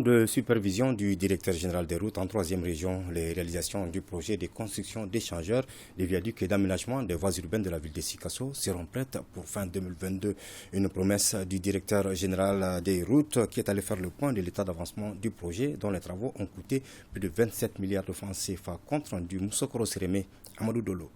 mission de supervision du directeur général des routes en 3e région, les réalisations du projet de construction d'échangeurs, des viaducs et d'aménagement des voies urbaines de la ville de Sikasso seront prêtes pour fin 2022. Une promesse du directeur général des routes qui est allé faire le point de l'état d'avancement du projet dont les travaux ont coûté plus de 27 milliards de francs CFA. Compte rendu Moussokoro Sérémé, Amadou Dolo.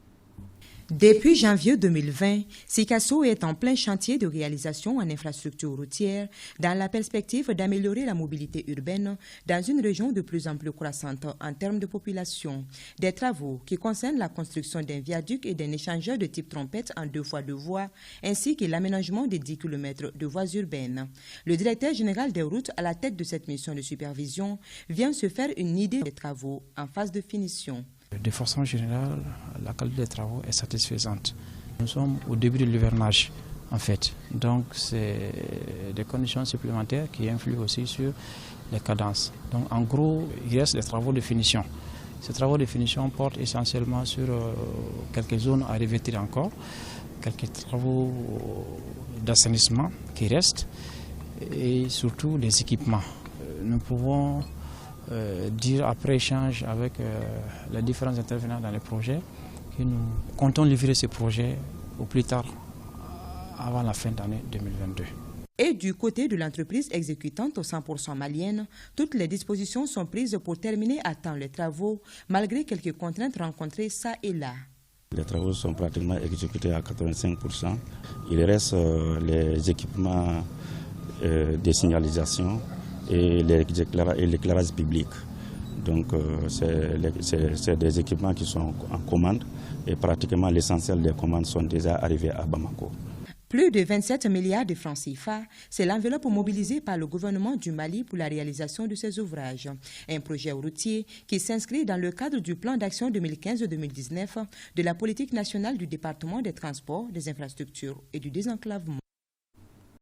Depuis janvier 2020, Sikasso est en plein chantier de réalisation en infrastructure routière dans la perspective d'améliorer la mobilité urbaine dans une région de plus en plus croissante en termes de population. Des travaux qui concernent la construction d'un viaduc et d'un échangeur de type trompette en 2x2 voies, ainsi que l'aménagement des 10 km de voies urbaines. Le directeur général des routes à la tête de cette mission de supervision vient se faire une idée des travaux en phase de finition. De façon générale, la qualité des travaux est satisfaisante. Nous sommes au début de l'hivernage, en fait. Donc, c'est des conditions supplémentaires qui influent aussi sur les cadences. Donc, en gros, il reste des travaux de finition. Ces travaux de finition portent essentiellement sur quelques zones à revêtir encore, quelques travaux d'assainissement qui restent et surtout les équipements. Nous pouvons dire après échange avec les différents intervenants dans les projets que nous comptons livrer ces projets au plus tard avant la fin d'année 2022. Et du côté de l'entreprise exécutante 100% malienne, toutes les dispositions sont prises pour terminer à temps les travaux, malgré quelques contraintes rencontrées ça et là. Les travaux sont pratiquement exécutés à 85%. Il reste les équipements de signalisation et l'éclairage public. Donc c'est des équipements qui sont en commande et pratiquement l'essentiel des commandes sont déjà arrivées à Bamako. Plus de 27 milliards de francs CFA, c'est l'enveloppe mobilisée par le gouvernement du Mali pour la réalisation de ces ouvrages. Un projet routier qui s'inscrit dans le cadre du plan d'action 2015-2019 de la politique nationale du département des transports, des infrastructures et du désenclavement.